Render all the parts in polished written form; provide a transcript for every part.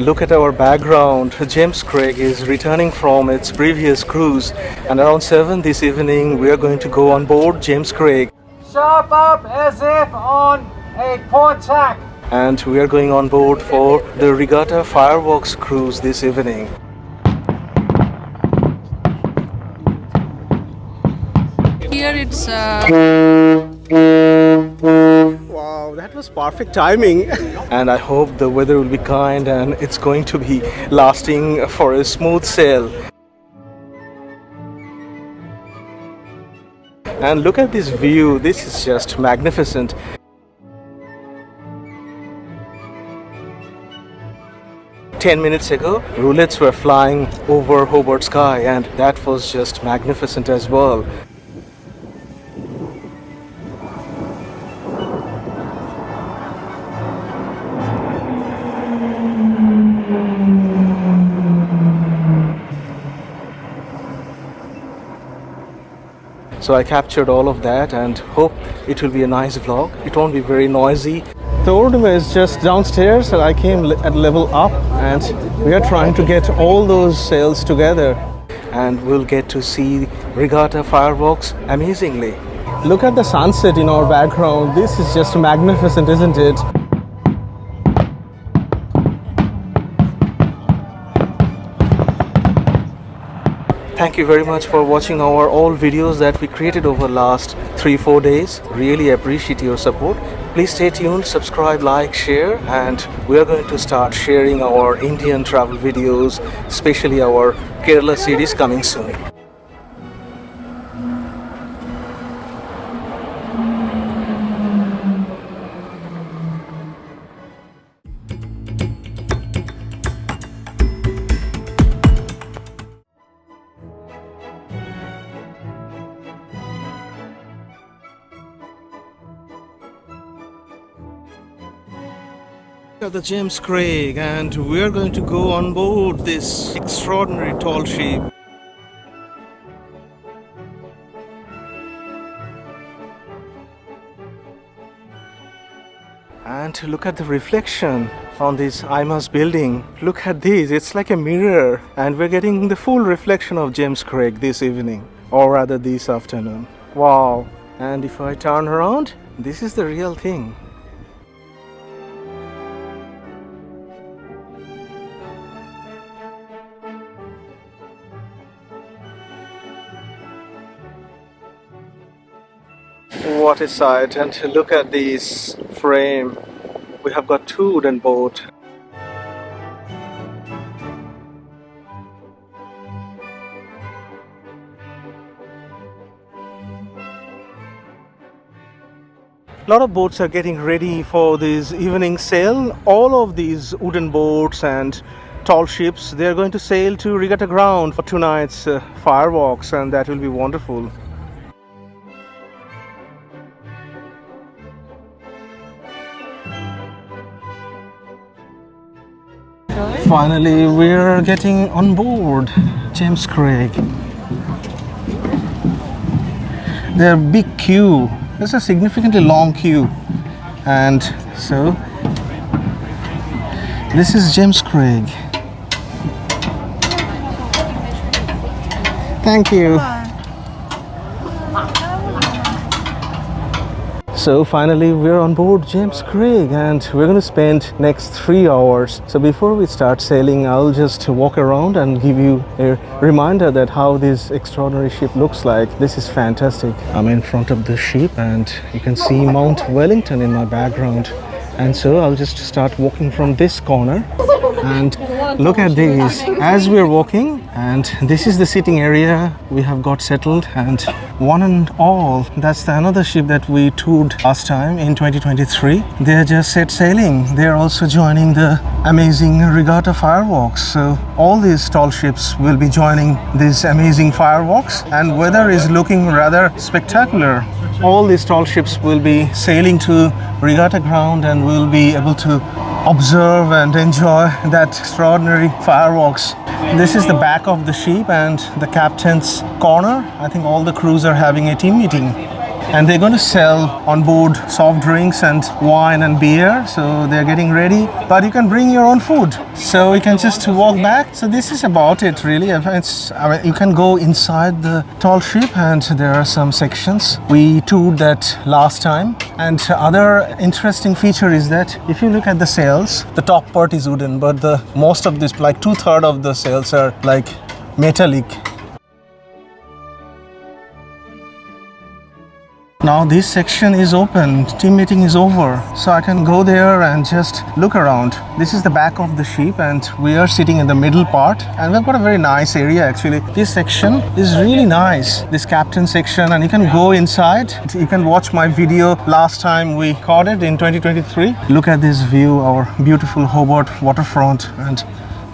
Look at our background. James Craig is returning from its previous cruise, and around 7 this evening we are going to go on board James Craig. Sharp up as if on a port tack. And we are going on board for the Regatta Fireworks cruise this evening. Here it's Wow, that was perfect timing. And I hope the weather will be kind and it's going to be lasting for a smooth sail. And look at this view, this is just magnificent. Ten minutes ago, roulettes were flying over Hobart sky, and that was just magnificent as well. So I captured all of that and hope it will be a nice vlog. It won't be very noisy. The Orduma is just downstairs, so I came at level up and we are trying to get all those sails together and we'll get to see Regatta fireworks amazingly. Look at the sunset in our background. This is just magnificent, isn't it? Thank you very much for watching our all videos that we created over the last 3-4 days. Really appreciate your support. Please stay tuned, subscribe, like, share, and we are going to start sharing our Indian travel videos, especially our Kerala series coming soon. The James Craig, and we are going to go on board this extraordinary tall ship. And look at the reflection on this IMAS building. Look at this, it's like a mirror, and we're getting the full reflection of James Craig this evening, or rather this afternoon. Wow. And if I turn around, this is the real thing. What a sight, and look at this frame. We have got 2 wooden boats. A lot of boats are getting ready for this evening sail. All of these wooden boats and tall ships, they are going to sail to Regatta ground for tonight's fireworks, and that will be wonderful. Finally, we're getting on board James Craig. There's a big queue. There's a significantly long queue. And so, this is James Craig. Thank you. So finally we're on board James Craig and we're going to spend next 3 hours. So before we start sailing, I'll just walk around and give you a reminder that how this extraordinary ship looks like. This is fantastic. I'm in front of the ship and you can see Mount Wellington in my background. And so I'll just start walking from this corner and look at this as we're walking, and this is the sitting area we have got settled, and one and all, that's another ship that we toured last time in 2023. They're just set sailing. They're also joining the amazing Regatta fireworks. So all these tall ships will be joining these amazing fireworks, and weather is looking rather spectacular. All these tall ships will be sailing to Regatta ground and we'll be able to observe and enjoy that extraordinary fireworks. This is the back of the ship and the captain's corner. I think all the crews are having a team meeting. and they're going to sell on board soft drinks and wine and beer, so they're getting ready, but you can bring your own food, so you can just walk back. So this is about it really. You can go inside the tall ship and there are some sections. We toured that last time, and other interesting feature is that if you look at the sails, the top part is wooden, but the most of this, like 2/3 of the sails are like metallic. Now this section is open, team meeting is over, so I can go there and just look around. This is the back of the ship and we are sitting in the middle part, and we've got a very nice area actually. This section is really nice, this captain section, and you can go inside. You can watch my video last time we caught it in 2023. Look at this view, our beautiful Hobart waterfront, and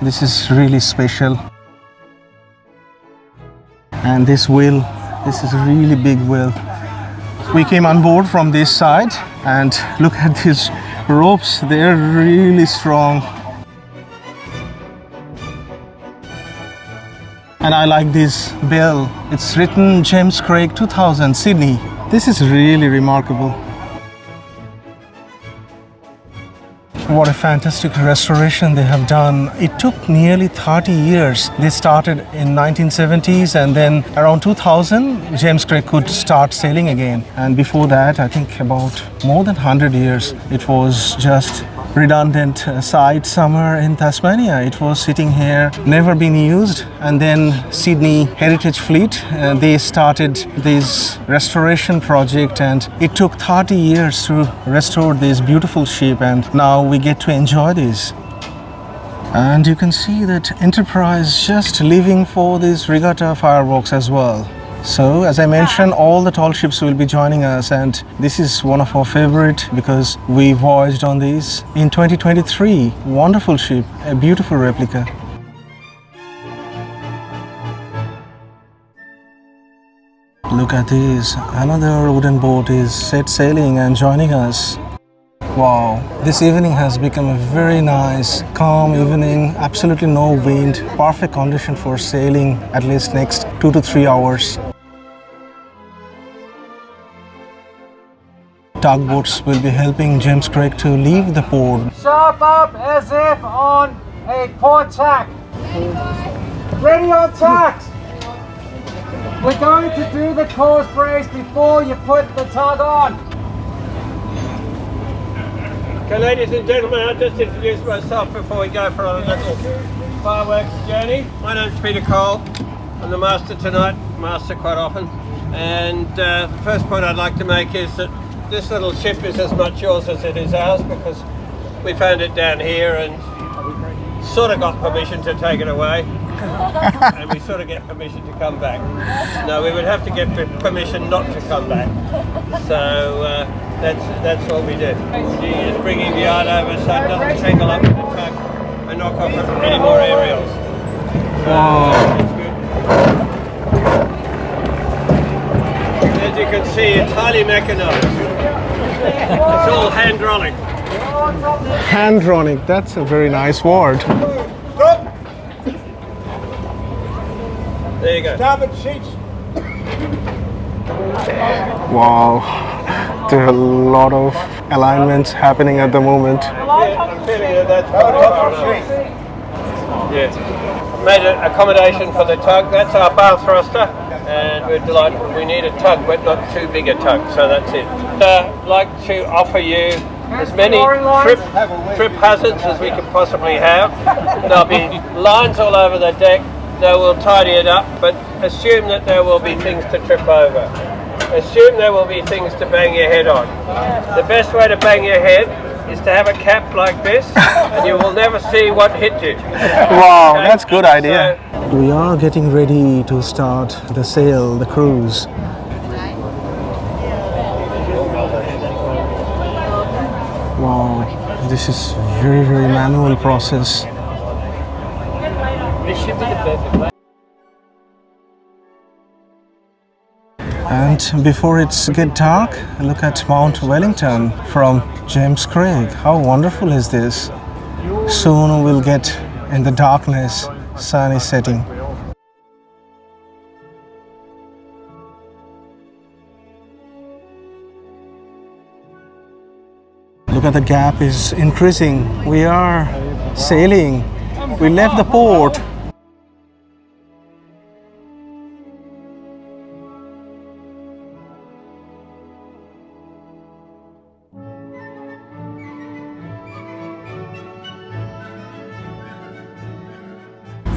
this is really special. And this wheel, this is a really big wheel. We came on board from this side, and look at these ropes, they're really strong. And I like this bell, it's written James Craig 2000 Sydney. This is really remarkable. What a fantastic restoration they have done. It took nearly 30 years. They started in 1970s, and then around 2000 James Craig could start sailing again. And before that, I think about more than 100 years, it was just redundant site somewhere in Tasmania. It was sitting here, never been used. And then Sydney Heritage Fleet, they started this restoration project, and it took 30 years to restore this beautiful ship, and now we get to enjoy this. And you can see that Enterprise just leaving for this regatta fireworks as well. So as I mentioned, all the tall ships will be joining us, and this is one of our favorite because we voyaged on this in 2023. Wonderful ship, a beautiful replica. Look at this, another wooden boat is set sailing and joining us. Wow, this evening has become a very nice, calm evening, absolutely no wind, perfect condition for sailing at least next 2 to 3 hours. Tugboats will be helping James Craig to leave the port. Sharp up as if on a port tack. Ready on tacks. We're going to do the course brace before you put the tug on. Okay, ladies and gentlemen, I'll just introduce myself before we go for a little fireworks journey. My name's Peter Cole. I'm the master tonight, master quite often. And the first point I'd like to make is that this little ship is as much yours as it is ours, because we found it down here and sort of got permission to take it away. And we sort of get permission to come back. No, we would have to get permission not to come back. So that's what we did. She is bringing the yard over so it doesn't tangle up with the tug and knock off any more aerials. Wow. That's good. As you can see, it's highly mechanized. It's all hydraulic. Hydraulic, that's a very nice word. There you go. Starboard sheets. Wow, there are a lot of alignments happening at the moment. I'm feeling that that's yeah. Made an accommodation for the tug. That's our bow thruster, and we're delighted. We need a tug, but not too big a tug, so that's it. I'd like to offer you as many trip hazards as we can possibly have. There'll be lines all over the deck. They will tidy it up, but assume that there will be things to trip over. Assume there will be things to bang your head on. The best way to bang your head is to have a cap like this, and you will never see what hit you. Wow, Okay? that's a good idea. We are getting ready to start the sail, the cruise. Wow, this is very, very manual process. This should be the perfect way. And before it's get dark, look at Mount Wellington from James Craig. How wonderful is this? Soon we'll get in the darkness, sun is setting. Look at the gap is increasing. We are sailing. We left the port.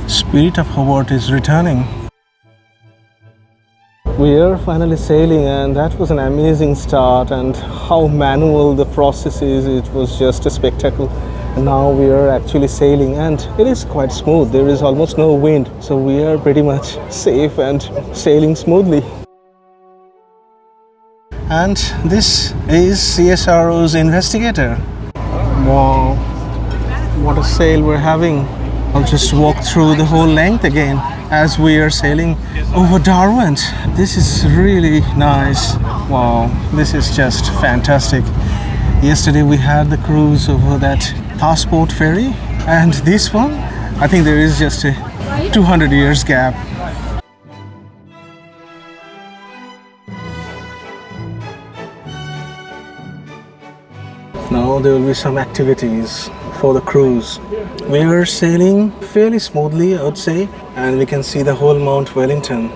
Spirit of Hobart is returning. We are finally sailing, and that was an amazing start, and how manual the process is. It was just a spectacle. And now we are actually sailing, and it is quite smooth. There is almost no wind, so we are pretty much safe and sailing smoothly. And this is CSRO's Investigator. Wow, what a sail we're having. I'll just walk through the whole length again as we are sailing over Derwent. This is really nice. Wow, this is just fantastic. Yesterday we had the cruise over that Tasman ferry, and this one, I think there is just a 200 years gap. Now there will be some activities for the cruise. We are sailing fairly smoothly, I would say, and we can see the whole Mount Wellington.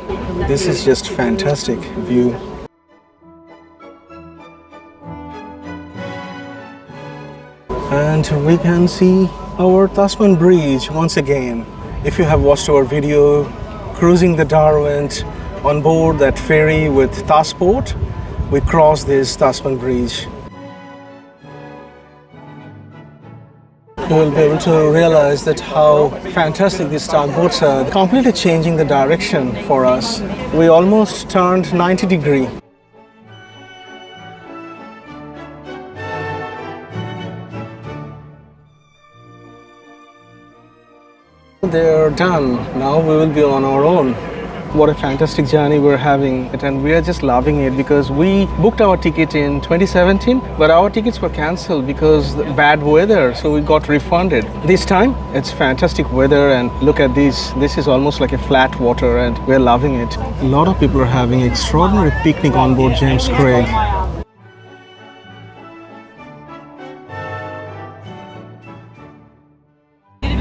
This is just fantastic view. And we can see our Tasman bridge once again. If you have watched our video cruising the Derwent on board that ferry with Tasman, we crossed this Tasman bridge. You will be able to realize that how fantastic these tugboats are, completely changing the direction for us. We almost turned 90 degrees. They're done. Now we will be on our own. What a fantastic journey we're having, and we are just loving it because we booked our ticket in 2017, but our tickets were cancelled because of bad weather, so we got refunded. This time it's fantastic weather, and look at this. This is almost like a flat water, and we're loving it. A lot of people are having extraordinary picnic on board James Craig.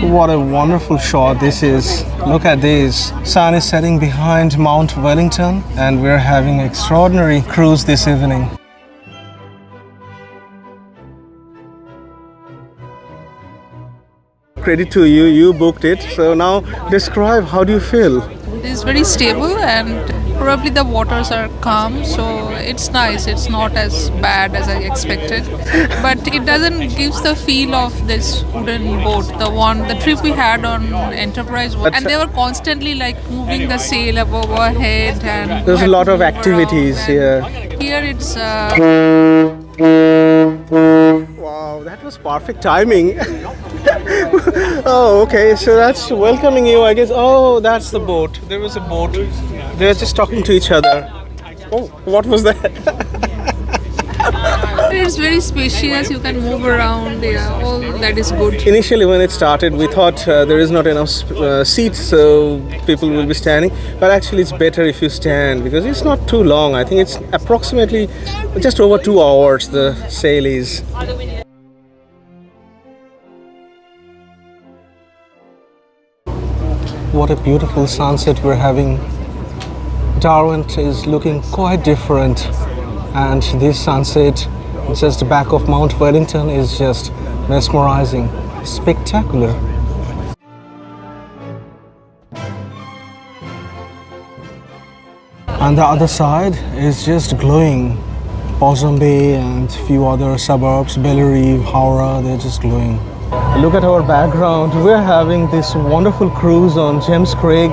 What a wonderful shot this is. Look at this. Sun is setting behind Mount Wellington, and we're having an extraordinary cruise this evening. Credit to you, you booked it. So now describe, how do you feel? It's very stable, and probably the waters are calm, so it's nice. It's not as bad as I expected, but it doesn't give the feel of this wooden boat. The trip we had on Enterprise, and they were constantly like moving the sail above our head, and there's a lot of activities here. Here it's. Wow, that was perfect timing. Oh, okay, so that's welcoming you, I guess. Oh, that's the boat. There was a boat. They're just talking to each other. Oh, what was that? It's very spacious. You can move around. Yeah, all that is good. Initially, when it started, we thought there is not enough seats, so people will be standing. But actually, it's better if you stand because it's not too long. I think it's approximately just over 2 hours. The sail is. What a beautiful sunset we're having. Derwent is looking quite different, and this sunset just back of Mount Wellington is just mesmerizing, spectacular. And the other side is just glowing. Possum Bay and few other suburbs, Bellary, Howrah, they're just glowing. Look at our background. We're having this wonderful cruise on James Craig.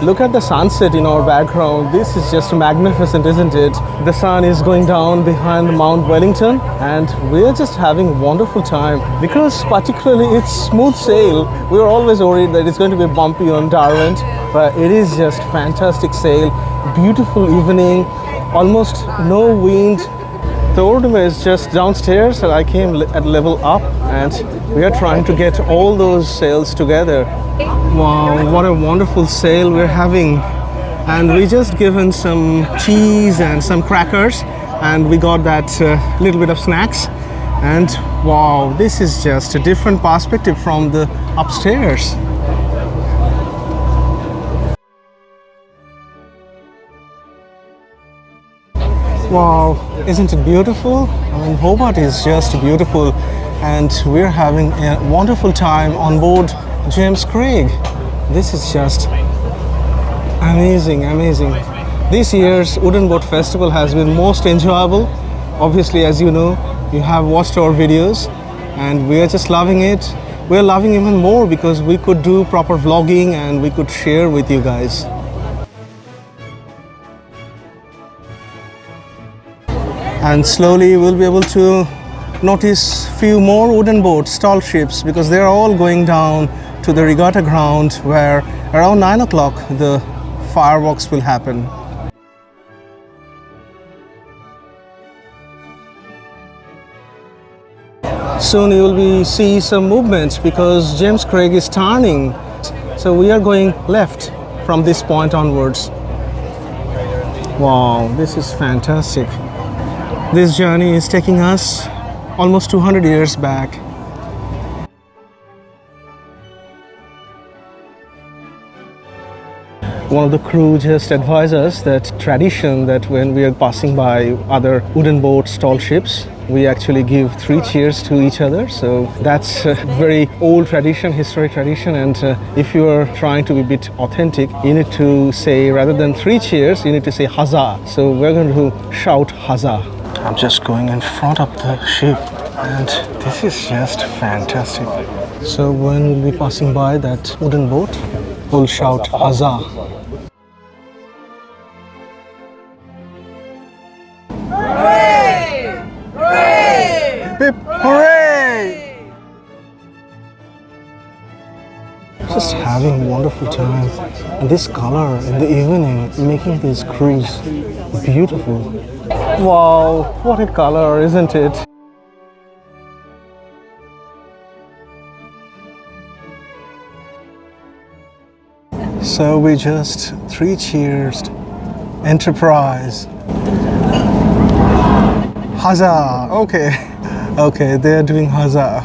Look at the sunset in our background. This is just magnificent, isn't it? The sun is going down behind Mount Wellington, and we're just having a wonderful time because particularly it's smooth sail. We were always worried that it's going to be bumpy on Derwent, but it is just fantastic sail. Beautiful evening, almost no wind. The Orduma is just downstairs, and I came at level up, and we are trying to get all those sails together. Wow, what a wonderful sail we're having. And we just given some cheese and some crackers, and we got that little bit of snacks. And wow, this is just a different perspective from the upstairs. Wow, isn't it beautiful? I mean, Hobart is just beautiful, and we're having a wonderful time on board James Craig. This is just amazing, amazing. This year's Wooden Boat Festival has been most enjoyable. Obviously, as you know, you have watched our videos, and we are just loving it. We're loving even more because we could do proper vlogging and we could share with you guys. And slowly we'll be able to notice few more wooden boats, tall ships, because they're all going down to the regatta ground where around 9 o'clock the fireworks will happen. Soon you will see some movement because James Craig is turning. So we are going left from this point onwards. Wow, this is fantastic. This journey is taking us almost 200 years back. One of the crew just advised us that tradition that when we are passing by other wooden boats, tall ships, we actually give 3 cheers to each other. So that's a very old tradition, historic tradition, and if you are trying to be a bit authentic, you need to say, rather than 3 cheers, you need to say Huzza. So we're going to shout Huzza. I'm just going in front of the ship, and this is just fantastic. So when we'll be passing by that wooden boat, we'll shout Huzza. Hooray! Hooray! Hip hooray! Just having a wonderful time. And this color in the evening making these cruise beautiful. Wow, what a color, isn't it? So we just 3 cheersed Enterprize. Huzza! Okay. Okay, they're doing Huzza.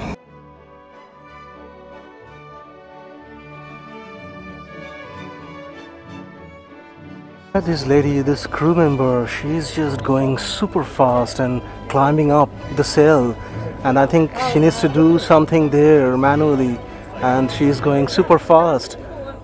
This lady, this crew member, she's just going super fast and climbing up the sail, and I think she needs to do something there manually, and she's going super fast.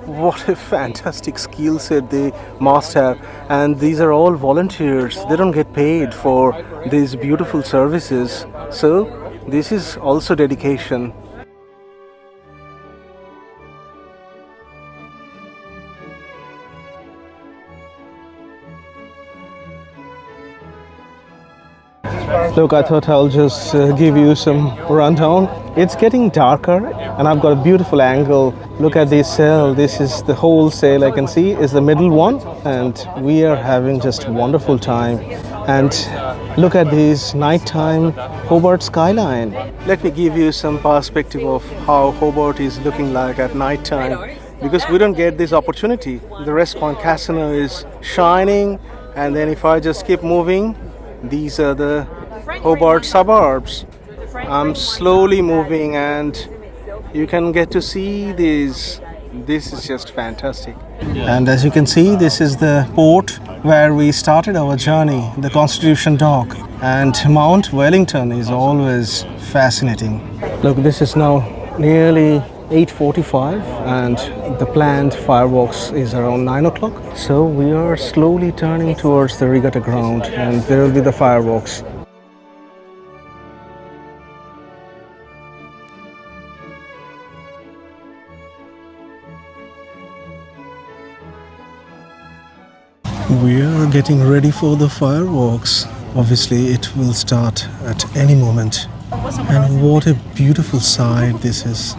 What a fantastic skill set they must have, and these are all volunteers. They don't get paid for these beautiful services, so this is also dedication. Look, I thought I'll just give you some rundown. It's getting darker and I've got a beautiful angle. Look at this sail. This is the whole sail I can see is the middle one, and we are having just wonderful time. And look at this nighttime Hobart Skyline. Let me give you some perspective of how Hobart is looking like at nighttime, because we don't get this opportunity. The West Point Casino is shining, and then if I just keep moving, these are the Hobart suburbs. I'm slowly moving and you can get to see these. This is just fantastic. And as you can see, this is the port where we started our journey, the Constitution Dock. And Mount Wellington is always fascinating. Look, this is now nearly 8:45 and the planned fireworks is around 9 o'clock. So we are slowly turning towards the regatta ground and there will be the fireworks. We are getting ready for the fireworks. Obviously it will start at any moment. And what a beautiful sight this is.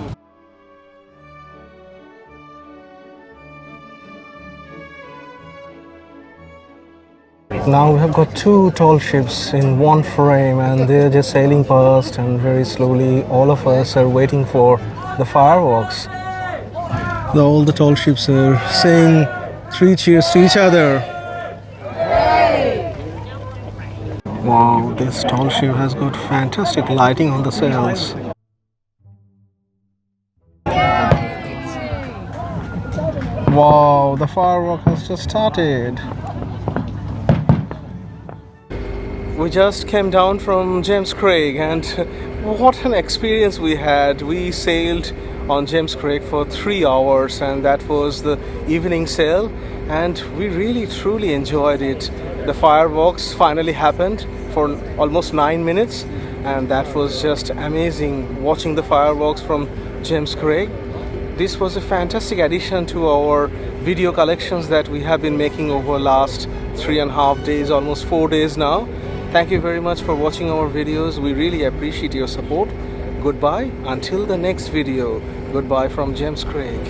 Now we have got 2 tall ships in one frame and they're just sailing past, and very slowly all of us are waiting for the fireworks. All the tall ships are saying 3 cheers to each other. Wow, this tall ship has got fantastic lighting on the sails. Wow, the firework has just started. We just came down from James Craig and what an experience we had. We sailed on James Craig for 3 hours and that was the evening sail and we really truly enjoyed it. The fireworks finally happened for almost 9 minutes and that was just amazing watching the fireworks from James Craig. This was a fantastic addition to our video collections that we have been making over last 3.5 days, almost 4 days now. Thank you very much for watching our videos. We really appreciate your support. Goodbye until the next video. Goodbye from James Craig.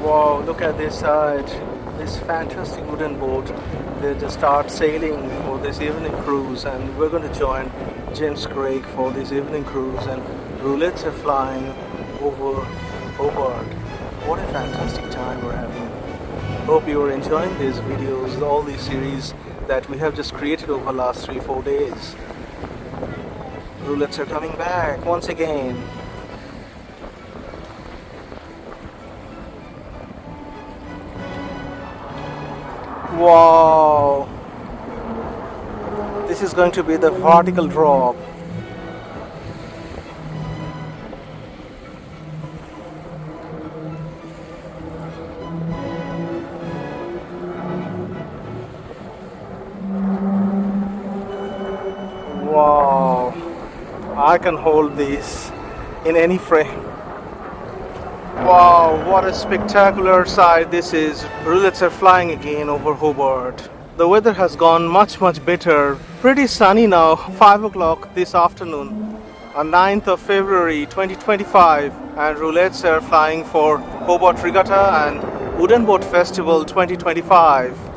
Wow, look at this side, this fantastic wooden boat. They just start sailing for this evening cruise and we're going to join James Craig for this evening cruise and roulettes are flying over Hobart. What a fantastic time we're having. Hope you are enjoying these videos, all these series that we have just created over the last 3-4 days. Roulettes are coming back once again. Wow, this is going to be the vertical drop. Wow, I can hold this in any frame. Wow, what a spectacular sight this is. Roulettes are flying again over Hobart. The weather has gone much better. Pretty sunny now, 5 o'clock this afternoon on 9th of February 2025 and roulettes are flying for Hobart Regatta and Wooden Boat Festival 2025.